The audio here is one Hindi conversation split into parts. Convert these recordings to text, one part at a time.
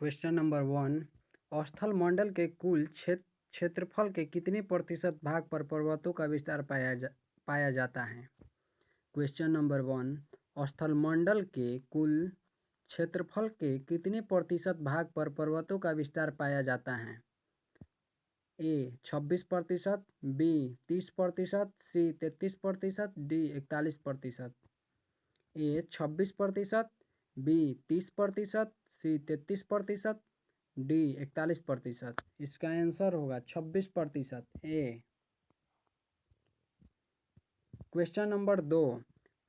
Question number 1। स्थल मंडल के कुल क्षेत्रफल के कितने प्रतिशत भाग पर पर्वतों का विस्तार पाया जाता है। Question number 1। स्थल मंडल के कुल क्षेत्रफल के कितने प्रतिशत भाग पर पर्वतों का विस्तार पाया जाता है। ए 26%, बी 30%, सी 33%, डी 41%। ए 26%, बी 30%, सी 33%, डी 41%। इसका आंसर होगा 26% ए। Question number 2।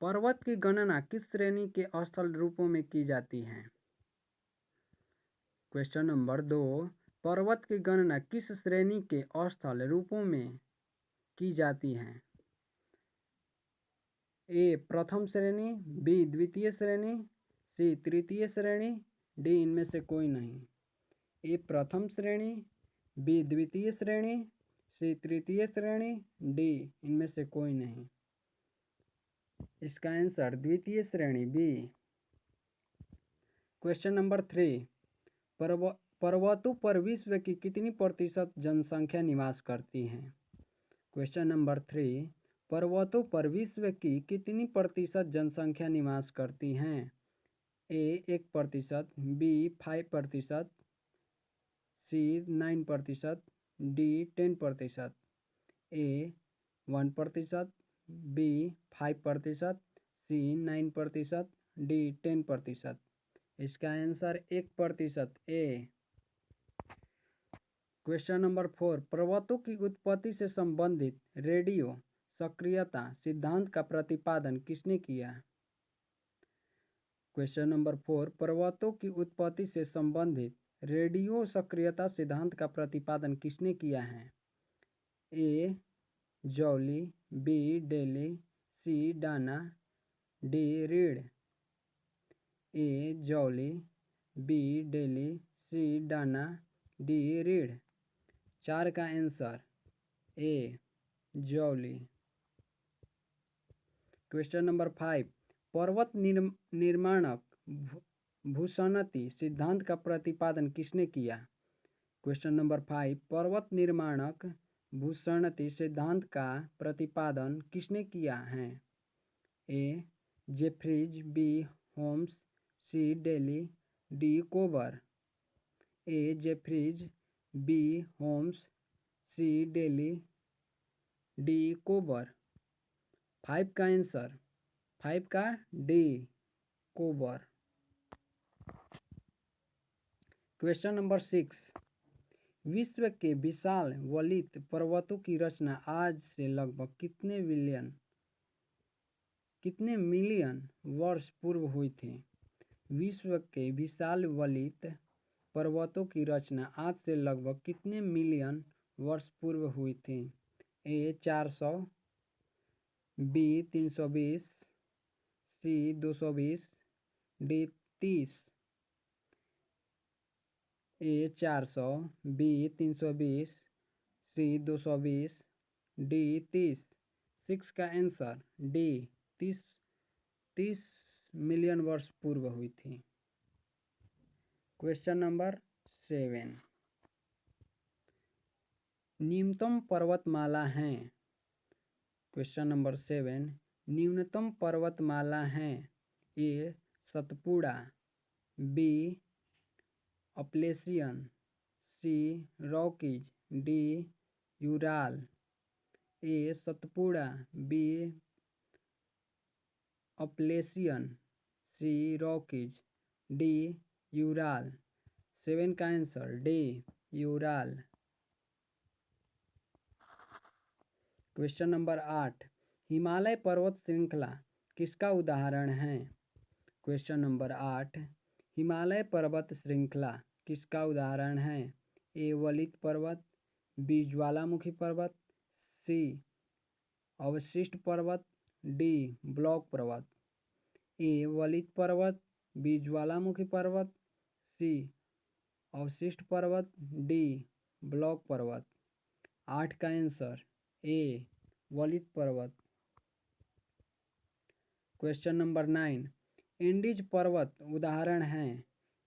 पर्वत की गणना किस श्रेणी के स्थल रूपों में की जाती है। Question number 2। पर्वत की गणना किस श्रेणी के स्थल रूपों में की जाती है। ए प्रथम श्रेणी, बी द्वितीय श्रेणी, सी तृतीय श्रेणी, डी इनमें से कोई नहीं। ए प्रथम श्रेणी, बी द्वितीय श्रेणी, सी तृतीय श्रेणी, डी इनमें से कोई नहीं। इसका आंसर द्वितीय श्रेणी बी। Question number 3। पर्वतों पर विश्व की कितनी प्रतिशत जनसंख्या निवास करती है। Question number 3। पर्वतों पर विश्व की कितनी प्रतिशत जनसंख्या निवास करती हैं। ए 1%, बी 5%, सी 9%, डी 10%। ए 1%, बी 5%, सी 9%, डी 10%। इसका आंसर 1% ए। Question number 4। पर्वतों की उत्पत्ति से संबंधित रेडियो सक्रियता सिद्धांत का प्रतिपादन किसने किया। Question number 4। पर्वतों की उत्पत्ति से संबंधित रेडियो सक्रियता सिद्धांत का प्रतिपादन किसने किया है। ए जॉली, बी डेली, सी डाना, डी रीड। ए जॉली, बी डेली, सी डाना, डी रीड। 4 का answer A jolly. Question number 5। पर्वत निर्माणक भूसैनती सिद्धांत का प्रतिपादन किसने किया। Question number 5। पर्वत निर्माणक भूसैनती सिद्धांत का प्रतिपादन किसने किया है। ए जेफ्रीज, बी होम्स, सी डेली, डी कोबर। ए जेफ्रीज, बी होम्स, सी डेली, डी कोबर। 5 का आंसर 5 का डी कोबर। Question number 6। विश्व के विशाल वलित पर्वतों की रचना आज से लगभग कितने मिलियन वर्ष पूर्व हुई थी। विश्व के विशाल वलित पर्वतों की रचना आज से लगभग कितने मिलियन वर्ष पूर्व हुई थी। ए 400, बी 320, सी 220, डी 30। ए 400, बी 320, सी 220, डी 30। 6 का आंसर डी 30 मिलियन वर्ष पूर्व हुई थी। Question number 7। न्यूनतम पर्वतमाला है। Question number 7। न्यूनतम पर्वतमाला है। ए सतपुड़ा, बी अपलेशियन, सी रॉकीज, डी यूराल। ए सतपुड़ा, बी अपलेशियन, सी रॉकीज, डी यूराल। 7 का answer D Ural. Question number 8। Himalaya पर्वत श्रृंखला किसका उदाहरण है। Question number 8। हिमालय पर्वत श्रृंखला किसका उदाहरण है। ए वलित पर्वत, बी ज्वालामुखी पर्वत, सी अवशिष्ट पर्वत, डी ब्लॉक पर्वत। ए वलित पर्वत, बी ज्वालामुखी पर्वत, सी अवशिष्ट पर्वत, डी ब्लॉक पर्वत। 8 का आंसर ए वलित पर्वत। Question number 9। एंडीज पर्वत उदाहरण है।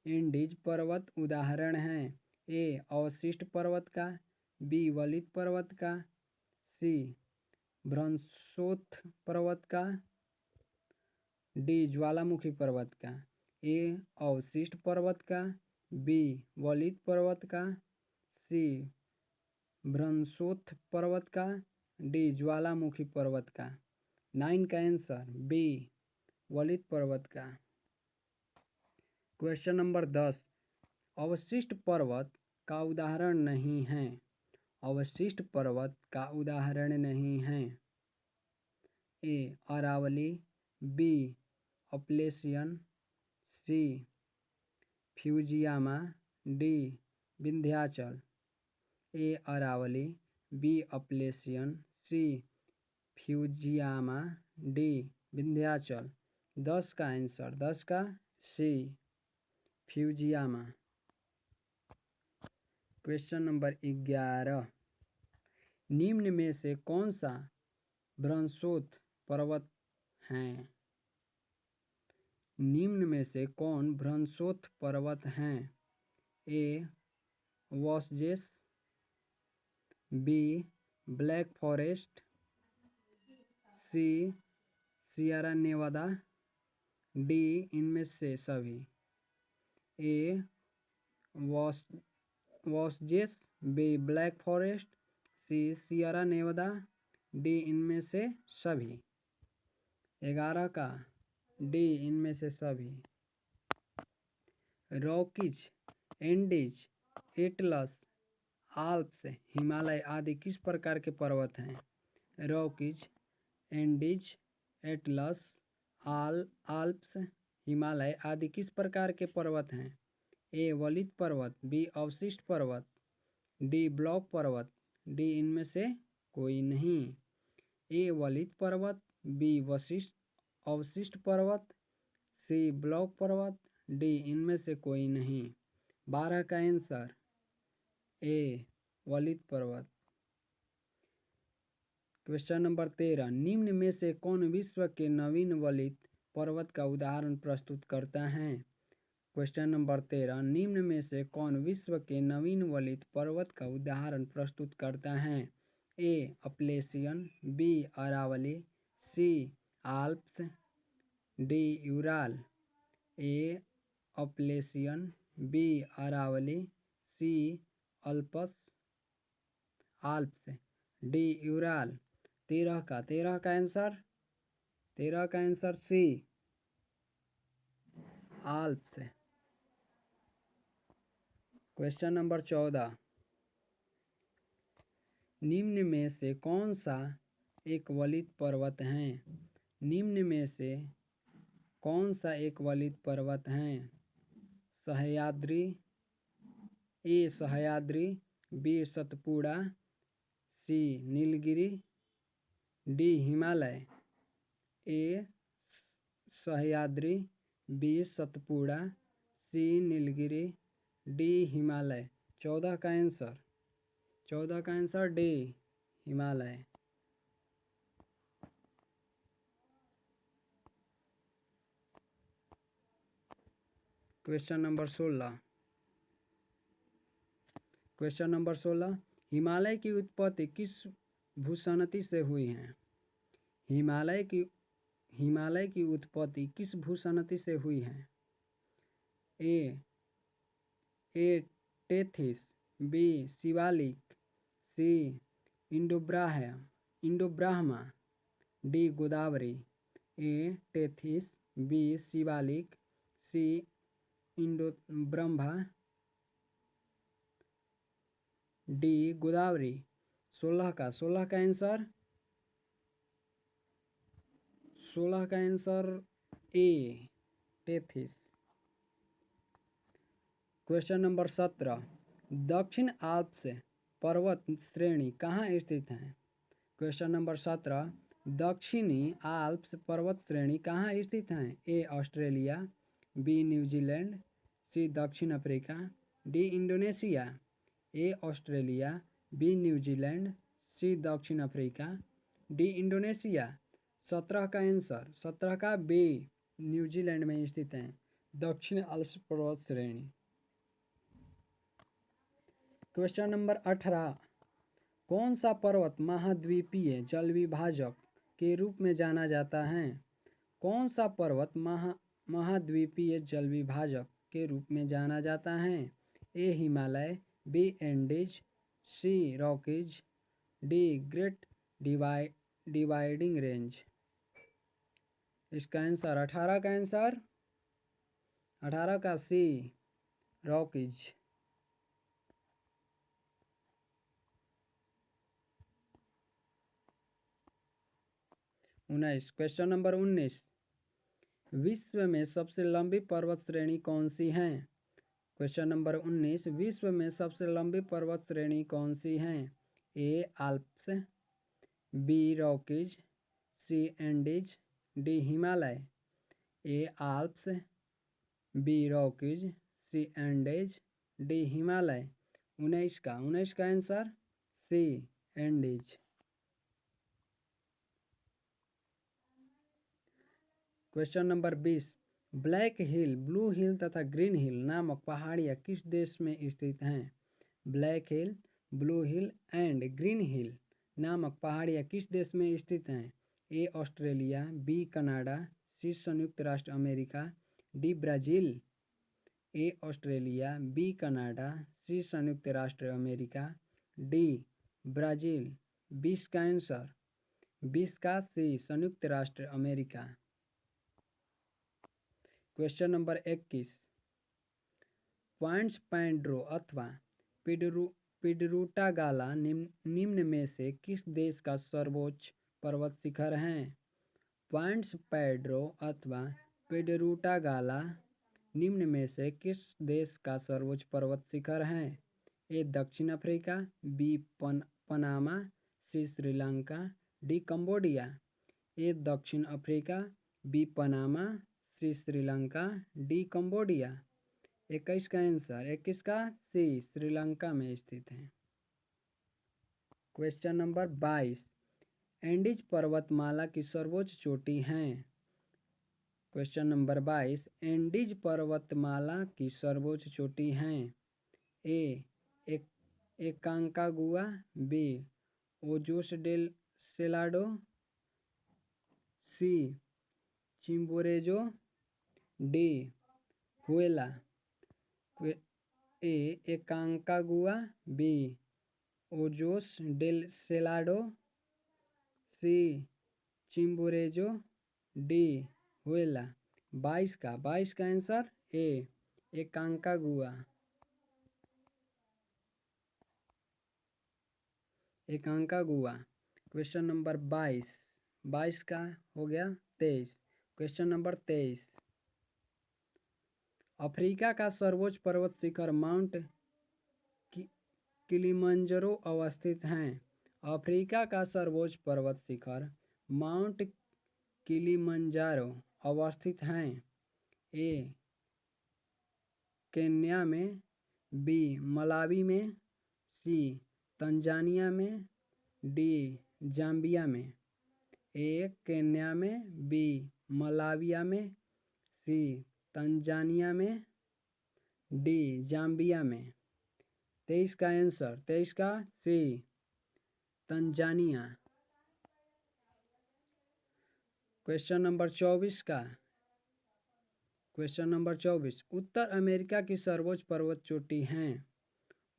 एंडीज पर्वत उदाहरण हैं? ए अवशिष्ट पर्वत का, बी वलित पर्वत का, सी भ्रंशोत्थ पर्वत का, डी ज्वालामुखी पर्वत का। ए अवशिष्ट पर्वत का, बी वलित पर्वत का, सी भ्रंशोत्थ पर्वत का, डी ज्वालामुखी पर्वत का। 9 का आंसर बी वलित पर्वत का। क्वेश्चन नंबर 10, अवशिष्ट पर्वत का उदाहरण नहीं है। अवशिष्ट पर्वत का उदाहरण नहीं है। ए अरावली, बी अपलेशियन, सी फ्यूजियामा, डी विंध्याचल। ए अरावली, बी अपलेशियन, सी फ्यूजियामा, डी विंध्याचल। 10 का आंसर, 10 का सी फ्यूजियामा। क्वेश्चन नंबर 11, निम्न में से कौन सा भ्रंशोत्थ पर्वत है? निम्न में से कौन भ्रंशोत्थ पर्वत हैं? ए वॉसजेस, बी ब्लैक फॉरेस्ट, सी सियरा नेवादा, डी इनमें से सभी। ए वॉसजेस, बी ब्लैक फॉरेस्ट, सी सियरा नेवादा, डी इनमें से सभी। 11 का डी इनमें से सभी। Rockies, Andes, Atlas, Alps, Himalaya आदि किस प्रकार के पर्वत हैं? Rockies, Andes, Atlas, Alps, Himalaya आदि किस प्रकार के पर्वत हैं? ए वलित पर्वत, बी अवशिष्ट पर्वत, डी ब्लॉक पर्वत, डी इनमें से कोई नहीं। ए वलित पर्वत, बी अवशिष्ट पर्वत, सी ब्लॉक पर्वत, डी इनमें से कोई नहीं। 12 का आंसर ए वलित पर्वत। क्वेश्चन नंबर 13, निम्न में से कौन विश्व के नवीन वलित पर्वत का उदाहरण प्रस्तुत करता है? क्वेश्चन नंबर 13, निम्न में से कौन विश्व के नवीन वलित पर्वत का उदाहरण प्रस्तुत करता है? A Appalachian, B Aravalli, C Alps, D Ural. A Appalachian, B Aravalli, C Alps, D Ural. 13 का आंसर, 13 का answer C Alps. Question number 14, निम्न में से कौन सा एक वलित पर्वत है? निम्न में से कौन सा एक वलित पर्वत है? सह्याद्री, ए सह्याद्री, बी सतपुड़ा, सी नीलगिरी, डी हिमालय। ए सह्याद्री, बी सतपुड़ा, सी नीलगिरी, डी हिमालय। 14 का आंसर, 14 का answer D Himalaya. Question number 16, question number 16, Himalaya की उत्पत्ति किस भूसनती से हुई है? हिमालय की उत्पत्ति किस भूसनती से हुई है? ए टेथिस, बी शिवालिक, सी इंडोब्राह्मा, डी गोदावरी। ए टेथिस, बी शिवालिक, सी इंडोब्रह्मा, डी गोदावरी। 16 का आंसर, 16 का answer A Tethys. Question number 17, दक्षिण आल्प्स पर्वत श्रेणी कहाँ स्थित है? क्वेश्चन नंबर 17, दक्षिणी आल्प्स पर्वत श्रेणी कहाँ स्थित है? A Australia, B New Zealand, C दक्षिण Africa, D Indonesia. A Australia, B New Zealand, C दक्षिण अफ्रीका, डी इंडोनेशिया। 17 का आंसर, 17 का बी न्यूजीलैंड में स्थित है। दक्षिण आल्प्स पर्वत श्रेणी। क्वेश्चन नंबर 18, कौन सा पर्वत महाद्वीपीय जलविभाजक के रूप में जाना जाता है? कौन सा पर्वत महाद्वीपीय जलविभाजक के रूप में जाना जाता है? A Himalaya, B Andes, C Rockies, D Great Dividing Range. इसका आंसर 18 का आंसर 18 का सी रॉकीज। 19, क्वेश्चन नंबर 19, विश्व में सबसे लंबी पर्वत श्रेणी कौन सी है? क्वेश्चन नंबर 19, विश्व में सबसे लंबी पर्वत श्रेणी कौन सी है? A Alps, B Rockies, C Andes, D Himalaya. A Alps, B Rockies, C Andes, D Himalaya. 19 का answer C Andes. Question number 20, Black Hill, Blue Hill तथा ग्रीन हिल नामक पहाड़ियाँ किस देश में स्थित हैं? Black Hill, Blue Hill and Green Hill नामक पहाड़ियाँ किस देश में स्थित हैं? A Australia, B Canada, C संयुक्त राष्ट्र America, D Brazil. A Australia, B Canada, C संयुक्त राष्ट्र अमेरिका, डी ब्राज़ील। 20 का आंसर 20 का सी संयुक्त राष्ट्र अमेरिका। क्वेश्चन नंबर 21, पॉइंट्स पैंड्रो अथवा पिडरूटागाला निम्न में से किस देश का सर्वोच्च पर्वत शिखर है? पॉइंट्स पैड्रो अथवा पिडरूटागाला निम्न में से किस देश का सर्वोच्च पर्वत शिखर है? ए दक्षिण अफ्रीका, बी पनामा, सी श्रीलंका, डी कंबोडिया। ए दक्षिण अफ्रीका, बी पनामा, सी श्रीलंका, डी कंबोडिया। 21 का आंसर 21 का सी श्रीलंका में स्थित है। क्वेश्चन नंबर 22, एंडीज पर्वतमाला की सर्वोच्च चोटी है? क्वेश्चन नंबर 22, एंडीज पर्वतमाला की सर्वोच्च चोटी है? ए एकांकागुआ, बी ओजोस डेल सेलाडो, सी चिम्बोरेजो, डी हुएला। ए एकांकागुआ, बी ओजोस डेल सेलाडो, सी चिम्बोरेजो, डी हुएला। 22 का आंसर ए एकांकागुआ। क्वेश्चन नंबर 22 का हो गया 23। क्वेश्चन नंबर 23, अफ्रीका का सर्वोच्च पर्वत शिखर माउंट किलिमंजारो अवस्थित है? अफ्रीका का सर्वोच्च पर्वत शिखर माउंट किलिमंजारो अवस्थित है? ए केन्या में, बी मलावी में, सी तंजानिया में, डी जाम्बिया में। ए केन्या में, बी मलाविया में, सी तंजानिया में, डी जाम्बिया में। 23 का आंसर 23 का सी तंजानिया। क्वेश्चन नंबर 24, उत्तर अमेरिका की सर्वोच्च पर्वत चोटी है?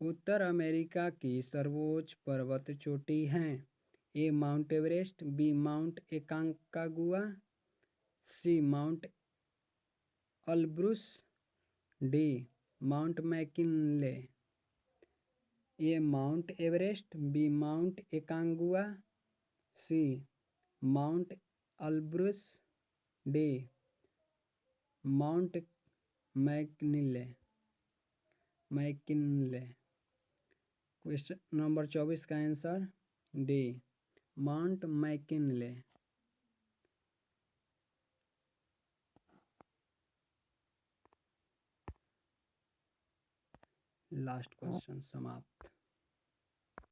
उत्तर अमेरिका की सर्वोच्च पर्वत चोटी है? A Mount Everest, B Mount Aconcagua, C Mount Elbrus, D Mount McKinley. A Mount Everest, B Mount Aconcagua, C Mount Elbrus, D Mount McKinley. Question number 24 का answer D Mount McKinley. Last question समाप्त।